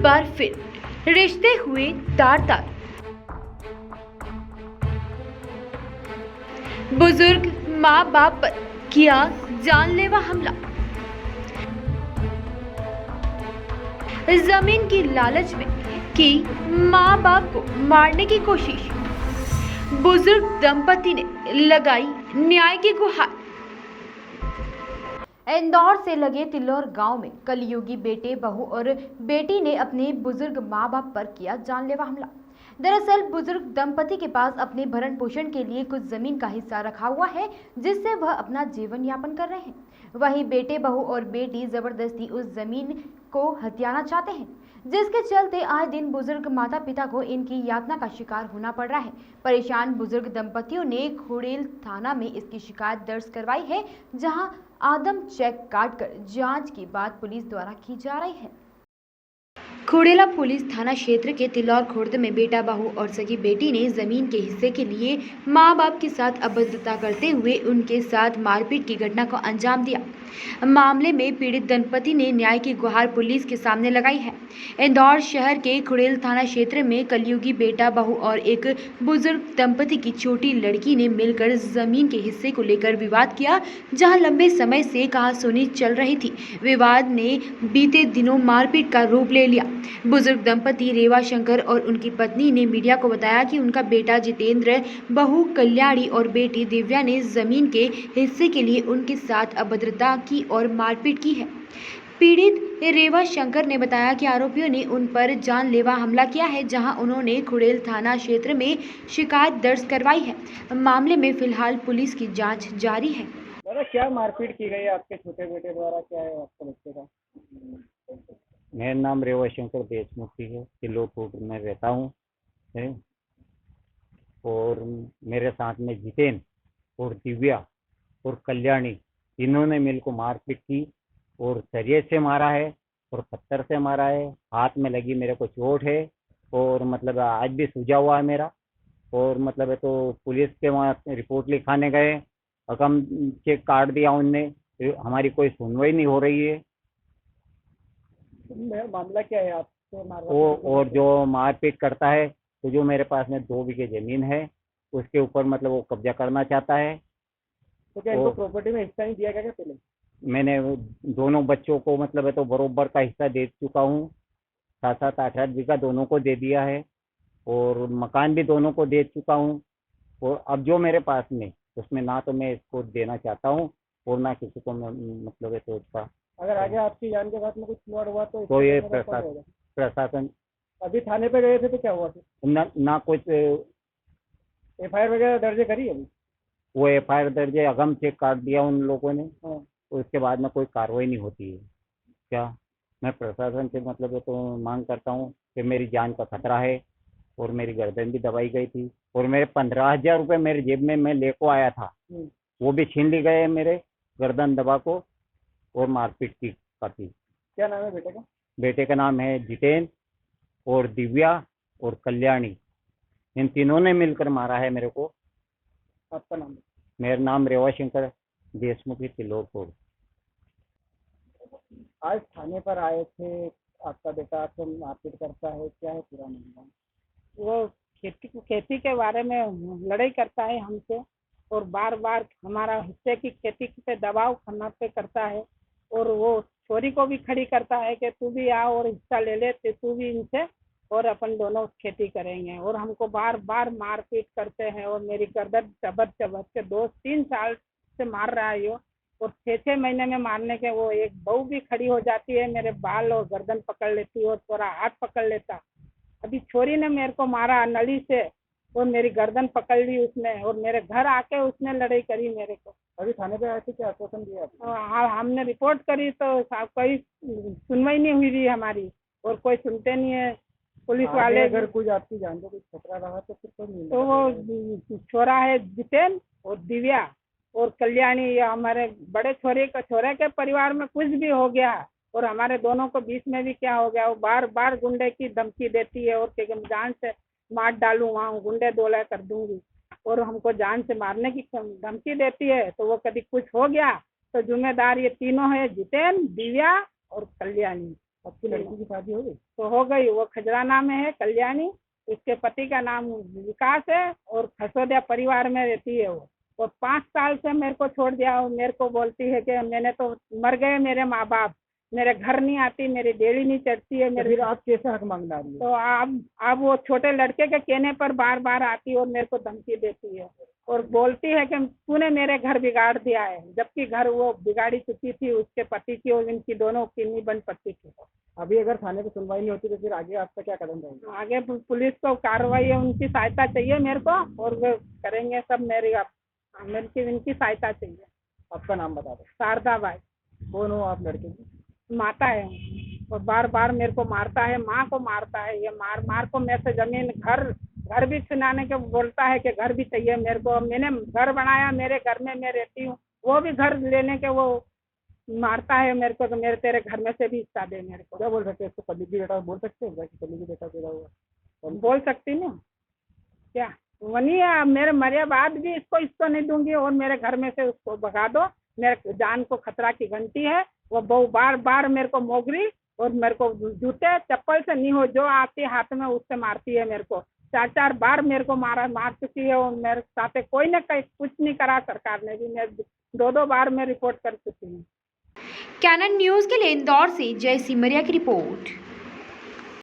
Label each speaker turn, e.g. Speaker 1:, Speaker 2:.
Speaker 1: बार फिर रिश्ते हुए तार तार। बुजुर्ग माँ बाप पर किया जानलेवा हमला। जमीन की लालच में की माँ बाप को मारने की कोशिश। बुजुर्ग दंपति ने लगाई न्याय की गुहार। इंदौर से लगे तिल्लौर गांव में कलयुगी बेटे बहू और बेटी ने अपने बुजुर्ग मां बाप पर किया जानलेवा हमला। दरअसल बुजुर्ग दंपति के पास अपने भरण पोषण के लिए कुछ जमीन का हिस्सा रखा हुआ है, जिससे वह अपना जीवन यापन कर रहे हैं। वहीं बेटे बहू और बेटी जबरदस्ती उस जमीन को हथियाना चाहते हैं, जिसके चलते आए दिन बुजुर्ग माता पिता को इनकी यातना का शिकार होना पड़ रहा है। परेशान बुजुर्ग दंपतियों ने खुड़ेल थाना में इसकी शिकायत दर्ज करवाई है, जहां आदम चेक काटकर जांच की बात पुलिस द्वारा की जा रही है। खुड़ेला पुलिस थाना क्षेत्र के तिल्लौर खुर्द में बेटा बहू और सगी बेटी ने जमीन के हिस्से के लिए मां बाप के साथ अभद्रता करते हुए उनके साथ मारपीट की घटना को अंजाम दिया। मामले में पीड़ित दंपति ने न्याय की गुहार पुलिस के सामने लगाई है। इंदौर शहर के खुड़ेल थाना क्षेत्र में कलयुगी बेटा बहू और एक बुजुर्ग दंपति की छोटी लड़की ने मिलकर जमीन के हिस्से को लेकर विवाद किया, जहां लंबे समय से कहासुनी चल रही थी। विवाद ने बीते दिनों मारपीट का रूप ले लिया। बुजुर्ग दंपति रेवा शंकर और उनकी पत्नी ने मीडिया को बताया कि उनका बेटा जितेंद्र, बहू कल्याणी और बेटी दिव्या ने जमीन के हिस्से के लिए उनके साथ अभद्रता की और मारपीट की है। पीड़ित रेवा शंकर ने बताया कि आरोपियों ने उन पर जानलेवा हमला किया है, जहां उन्होंने खुड़ेल थाना क्षेत्र में शिकायत दर्ज करवाई है। मामले में फिलहाल पुलिस की जांच जारी है।
Speaker 2: दादा, क्या मारपीट की गई आपके छोटे बेटे द्वारा? क्या है आपके बच्चे का?
Speaker 3: मेरा नाम रेवा शंकर देशमुखी है, तिल्लोपुर में रहता हूँ है? और मेरे साथ में जितेंद्र और दिव्या और कल्याणी, इन्होंने मेरे को मारपीट की और सरिये से मारा है और पत्थर से मारा है। हाथ में लगी मेरे को चोट है और मतलब आज भी सूजा हुआ है मेरा। और मतलब है तो पुलिस के वहाँ रिपोर्ट लिखाने गए, अकम चेक काट दिया उनने, हमारी कोई सुनवाई नहीं हो रही है।
Speaker 2: मामला क्या है आपसे?
Speaker 3: वो और जो मारपीट करता है, तो जो मेरे पास में 2 बीघे जमीन है उसके ऊपर मतलब वो कब्जा करना चाहता है।
Speaker 2: तो क्या इनको प्रॉपर्टी में हिस्सा नहीं दिया गया क्या पहले?
Speaker 3: मैंने दोनों बच्चों को मतलब है तो बरोबर का हिस्सा दे चुका हूँ। 7-7, 8-8 बीघा दोनों को दे दिया है और मकान भी दोनों को दे चुका हूँ। और अब जो मेरे पास में उसमें ना तो मैं इसको देना चाहता हूँ और ना किसी को मैं मतलब है तो उसका।
Speaker 2: अगर आगे आपकी जान के साथ में कुछ हुआ
Speaker 3: तो ये प्रशासन
Speaker 2: अभी थाने पे गए थे तो क्या हुआ फिर?
Speaker 3: ना कुछ
Speaker 2: FIR वगैरह दर्ज करी अभी?
Speaker 3: वो FIR दर्ज है, अगम चेक काट दिया उन लोगों ने। तो उसके बाद में कोई कार्रवाई नहीं होती है। क्या मैं प्रशासन से मतलब है तो मांग करता हूँ कि मेरी जान का खतरा है और मेरी गर्दन भी दबाई गई थी और मेरे 15,000 रुपये मेरे जेब में मैं लेको आया था, वो भी छीन ली गए मेरे गर्दन दबा को और मारपीट की काफी।
Speaker 2: क्या नाम है बेटे का?
Speaker 3: बेटे का नाम है जितेंद्र और दिव्या और कल्याणी, इन तीनों ने मिलकर मारा है मेरे को।
Speaker 2: आपका नाम?
Speaker 3: मेरा नाम रेवा शंकर देशमुखी, तिल्लोपुर।
Speaker 2: आज थाने पर आए थे, आपका बेटा आपको मारपीट करता है, क्या है पूरा मामला?
Speaker 4: वो खेती के बारे में लड़ाई करता है हमसे और बार बार हमारा हिस्से की खेती पे दबाव पे करता है और वो छोरी को भी खड़ी करता है कि तू भी आ और हिस्सा ले ले, तू भी इनसे और अपन दोनों खेती करेंगे। और हमको बार बार मारपीट करते हैं और मेरी गर्दन चबत चबत के 2-3 साल से मार रहा है यो। और 6-6 महीने में मारने के वो एक बहू भी खड़ी हो जाती है, मेरे बाल और गर्दन पकड़ लेती है और थोड़ा हाथ पकड़ लेता। अभी छोरी ने मेरे को मारा नली से और मेरी गर्दन पकड़ ली उसने और मेरे घर आके उसने लड़ाई करी मेरे को।
Speaker 2: अभी थाने पे आए थे, क्या आश्वासन दिया आपने?
Speaker 4: हाँ, हमने रिपोर्ट करी तो कोई सुनवाई नहीं हुई थी हमारी और कोई सुनते नहीं है पुलिस वाले।
Speaker 2: अगर कुछ आपकी जान को कुछ खतरा रहा तो फिर कोई?
Speaker 4: तो वो छोरा है जितेंद्र और दिव्या और कल्याणी, या हमारे बड़े छोरे के परिवार में कुछ भी हो गया और हमारे दोनों को बीच में भी क्या हो गया, वो बार बार गुंडे की धमकी देती है और जान से मार डालूं, वहाँ गुंडे दोला कर दूंगी और हमको जान से मारने की धमकी देती है। तो वो कभी कुछ हो गया तो जिम्मेदार ये तीनों है, जितेंद्र, दिव्या और कल्याणी।
Speaker 2: आपकी लड़की की शादी हो गई?
Speaker 4: तो हो गई, वो खजराना में है, कल्याणी। इसके पति का नाम विकास है और खसोदिया परिवार में रहती है वो। और 5 साल से मेरे को छोड़ दिया और मेरे को बोलती है कि मैंने तो मर गए मेरे माँ बाप, मेरे घर नहीं आती, मेरी डेली नहीं चढ़ती है
Speaker 2: तो
Speaker 4: मेरे।
Speaker 2: फिर आप कैसे हक मांगना रही है?
Speaker 4: तो अब वो छोटे लड़के के कहने पर बार बार आती और मेरे को धमकी देती है और बोलती है कि तूने मेरे घर बिगाड़ दिया है, जबकि घर वो बिगाड़ी चुकी थी उसके पति की और इनकी दोनों की बन पति की।
Speaker 2: अभी अगर थाने पे सुनवाई नहीं होती तो फिर आगे आपका क्या कदम रहेगा?
Speaker 4: आगे पुलिस को कार्रवाई है, उनकी सहायता चाहिए मेरे को और वो करेंगे सब। इनकी सहायता चाहिए।
Speaker 2: आपका नाम बता दो।
Speaker 4: शारदा बाई
Speaker 2: कौन हो आप लड़के की?
Speaker 4: माता है और बार बार मेरे को मारता है, माँ को मारता है। ये मार को मेरे से जमीन घर भी छीनाने के बोलता है कि घर भी चाहिए मेरे को। मैंने घर बनाया, मेरे घर में मैं रहती हूँ, वो भी घर लेने के वो मारता है मेरे को। तो मेरे तेरे घर में से भी हिस्सा दे मेरे को।
Speaker 2: क्या बोल सकते हैं इसको? कलीगी बेटा बोल सकते हैं कि कलीगी बेटा पैदा हुआ?
Speaker 4: बोल सकती ना क्या? वही है, मेरे मरे बाद भी इसको नहीं दूंगी और मेरे घर में से उसको भगा दो। मेरे जान को खतरा की घंटी है। वो बहु बार बार मेरे को मोगरी और मेरे को जूते चप्पल से नहीं हो जो आती हाथ में उससे मारती है मेरे को। 4 बार मेरे को मार चुकी है और मेरे साथ कोई न कहीं कुछ नहीं करा सरकार ने भी। मैं 2 बार मैं रिपोर्ट कर चुकी हूँ।
Speaker 1: कैनन न्यूज़ के लिए इंदौर से जय सिमरिया की रिपोर्ट।